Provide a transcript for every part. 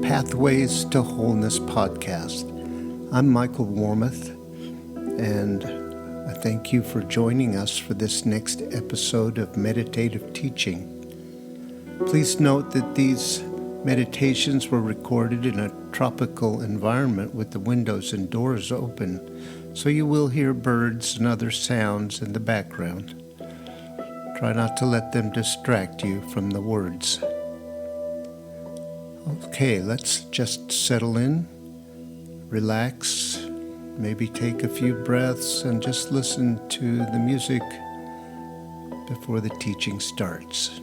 Pathways to Wholeness podcast. I'm Michael Warmoth, and I thank you for joining us for this next episode of meditative teaching. Please note that these meditations were recorded in a tropical environment with the windows and doors open, so you will hear birds and other sounds in the background. Try not to let them distract you from the words. Okay, let's just settle in, relax, maybe take a few breaths and just listen to the music before the teaching starts.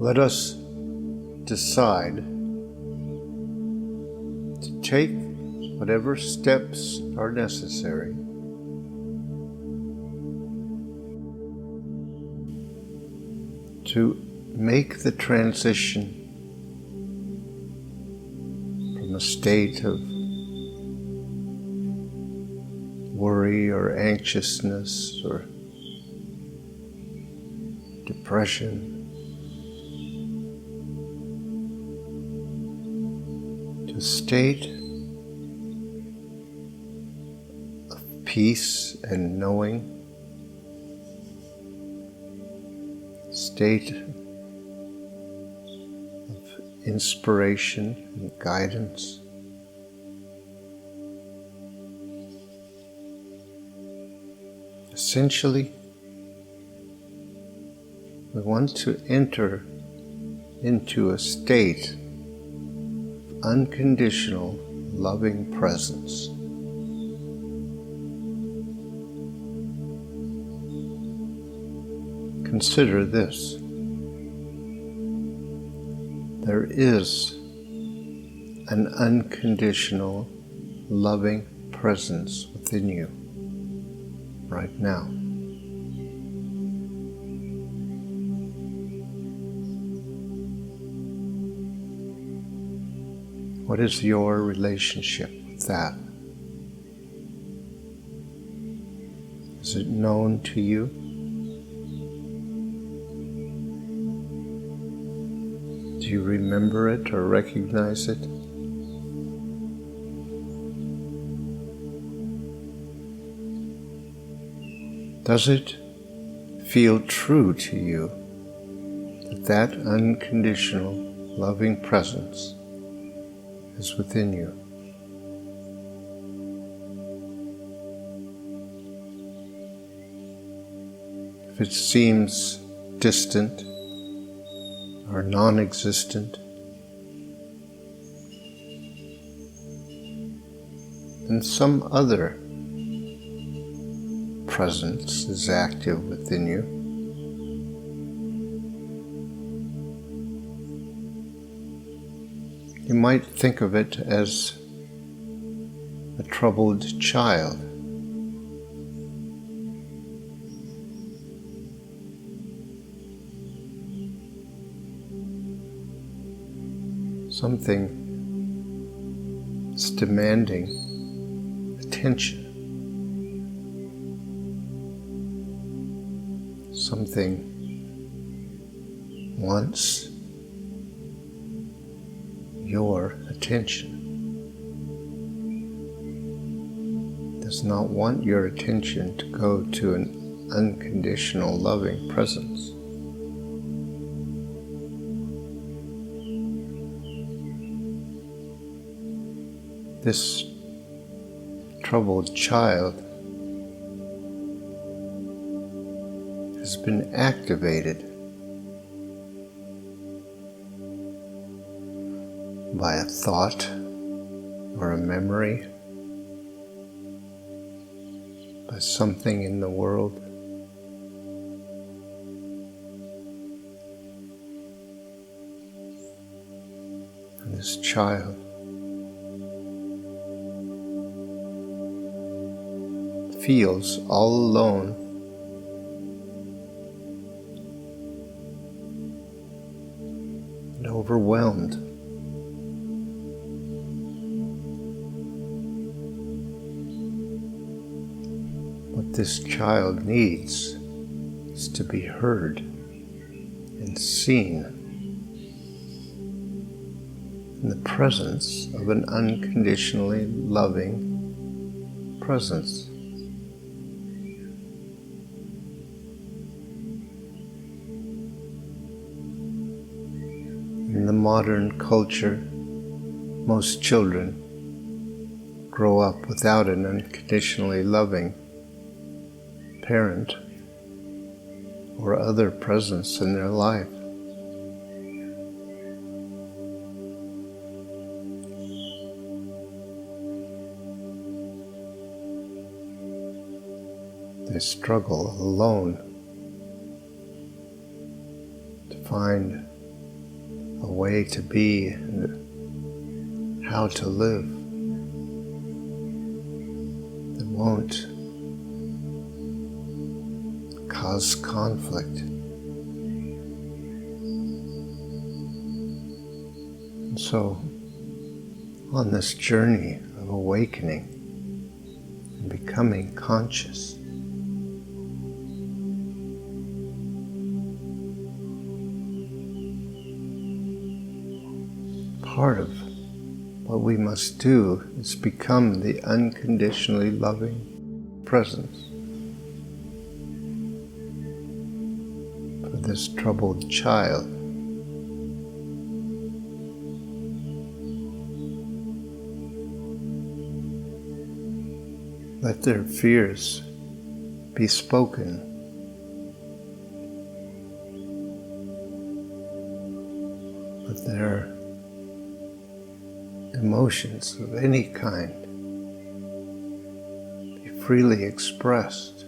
Let us decide to take whatever steps are necessary to make the transition from a state of worry or anxiousness or depression to a state of peace and knowing, state of inspiration and guidance. Essentially, we want to enter into a state of unconditional, loving presence. Consider this. There is an unconditional, loving presence within you right now. What is your relationship with that? Is it known to you? Do you remember it or recognize it? Does it feel true to you that that unconditional, loving presence is within you? If it seems distant or non-existent, then some other presence is active within you. You might think of it as a troubled child. Something is demanding attention. Something wants your attention. It does not want your attention to go to an unconditional loving presence. This troubled child has been activated by a thought or a memory, by something in the world. And this child feels all alone and overwhelmed. What this child needs is to be heard and seen in the presence of an unconditionally loving presence. In the modern culture, most children grow up without an unconditionally loving parent or other presence in their life. They struggle alone to find a way to be and how to live that won't cause conflict. And so, on this journey of awakening and becoming conscious, part of what we must do is become the unconditionally loving presence for this troubled child. Let their fears be spoken. Let their emotions of any kind be freely expressed.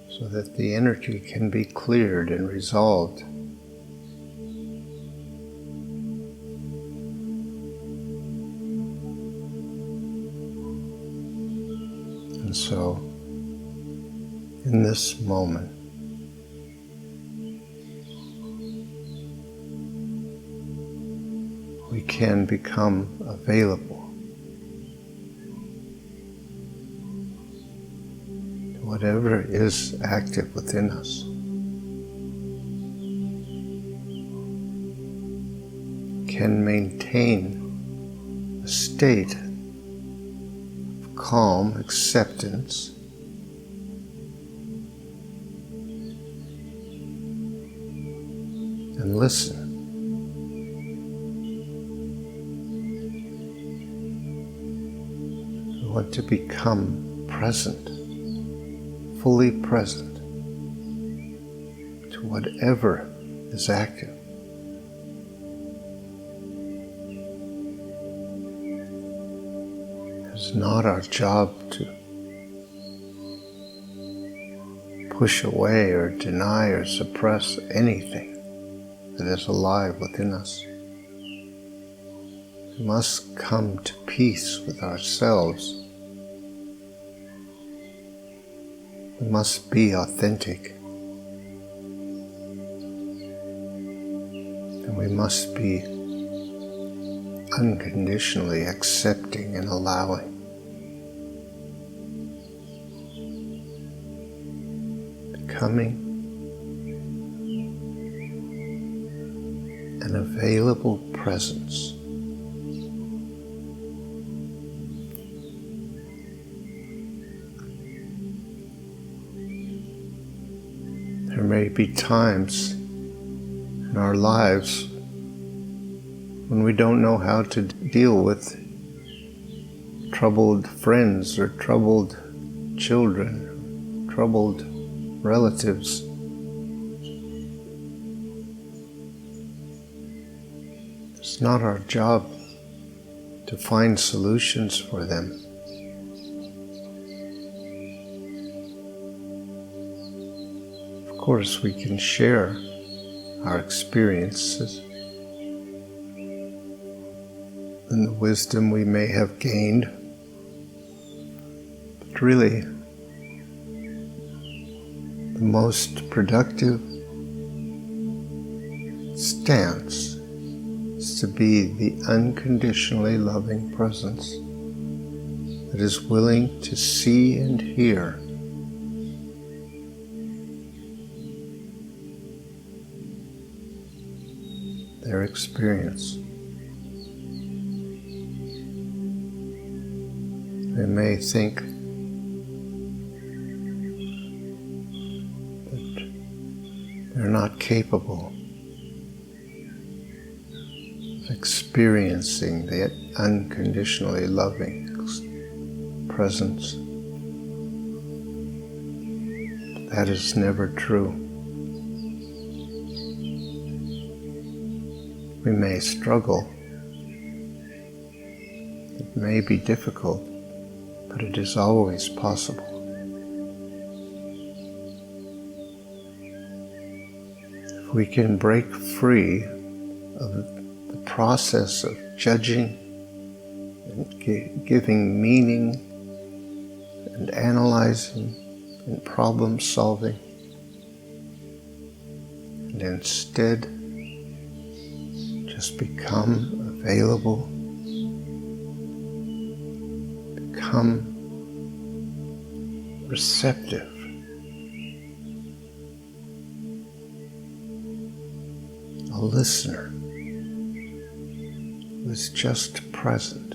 So that the energy can be cleared and resolved. And so, in this moment, we can become available to whatever is active within us. Can maintain a state of calm acceptance and listen. We want to become present, fully present to whatever is active. It's not our job to push away or deny or suppress anything that is alive within us. We must come to peace with ourselves. We must be authentic. And we must be unconditionally accepting and allowing. Becoming an available presence. There may be times in our lives when we don't know how to deal with troubled friends or troubled children, troubled relatives. It's not our job to find solutions for them. Of course, we can share our experiences and the wisdom we may have gained, but really, the most productive stance is to be the unconditionally loving presence that is willing to see and hear their experience. They may think that they're not capable of experiencing that unconditionally loving presence. That is never true. We may struggle. It may be difficult, but it is always possible. If we can break free of the process of judging and giving meaning and analyzing and problem solving, and instead just become available, become receptive, a listener who is just present,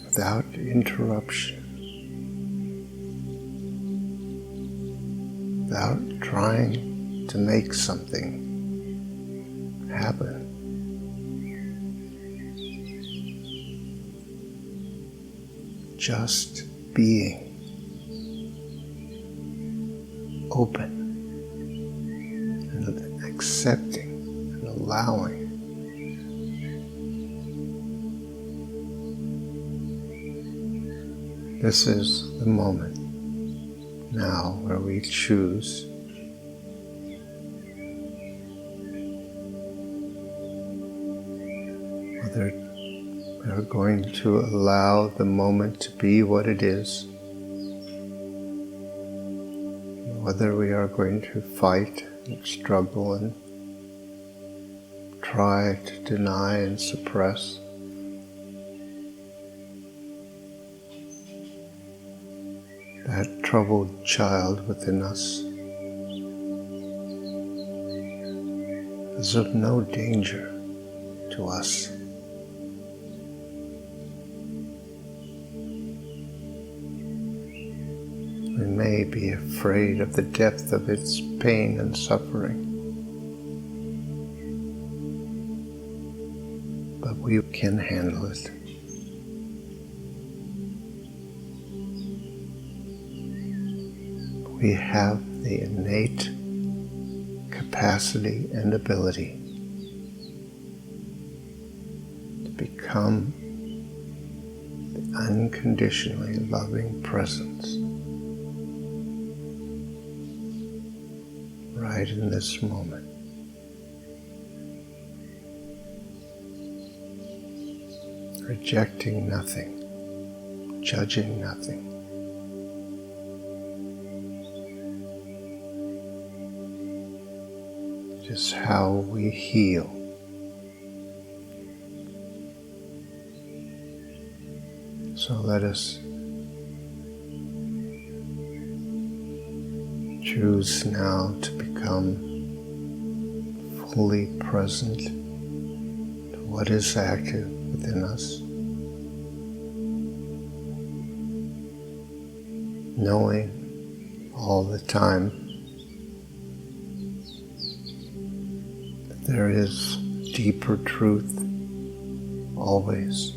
without interruption, without trying to make something happen. Just being open and accepting and allowing. This is the moment now where we choose whether we are going to allow the moment to be what it is, whether we are going to fight and struggle and try to deny and suppress. That troubled child within us is of no danger to us. We may be afraid of the depth of its pain and suffering, but we can handle it. We have the innate capacity and ability to become the unconditionally loving presence right in this moment. Rejecting nothing, judging nothing. Just how we heal. So let us choose now to become fully present to what is active within us, knowing all the time that there is deeper truth always.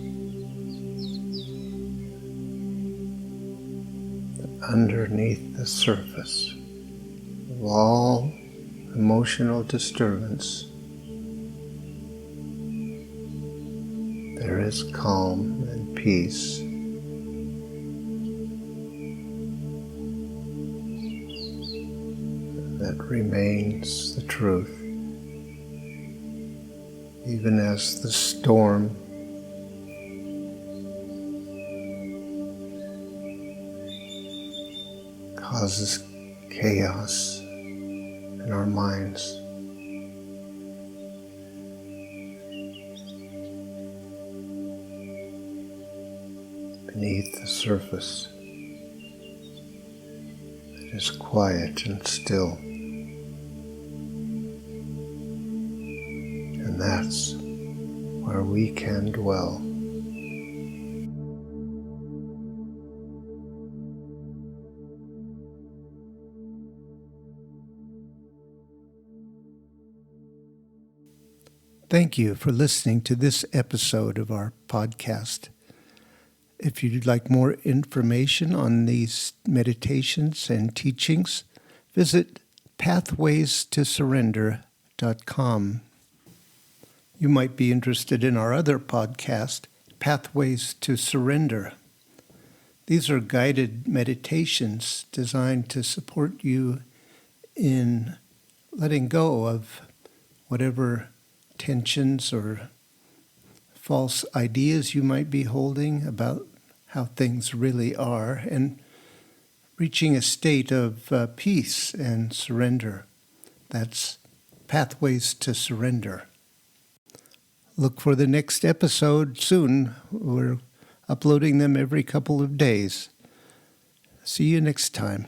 Underneath the surface of all emotional disturbance, there is calm and peace. That remains the truth, even as the storm causes chaos in our minds. Beneath the surface, it is quiet and still. And that's where we can dwell. Thank you for listening to this episode of our podcast. If you'd like more information on these meditations and teachings, visit pathwaystosurrender.com. You might be interested in our other podcast, Pathways to Surrender. These are guided meditations designed to support you in letting go of whatever tensions or false ideas you might be holding about how things really are, and reaching a state of peace and surrender. That's Pathways to Surrender. Look for the next episode soon. We're uploading them every couple of days. See you next time.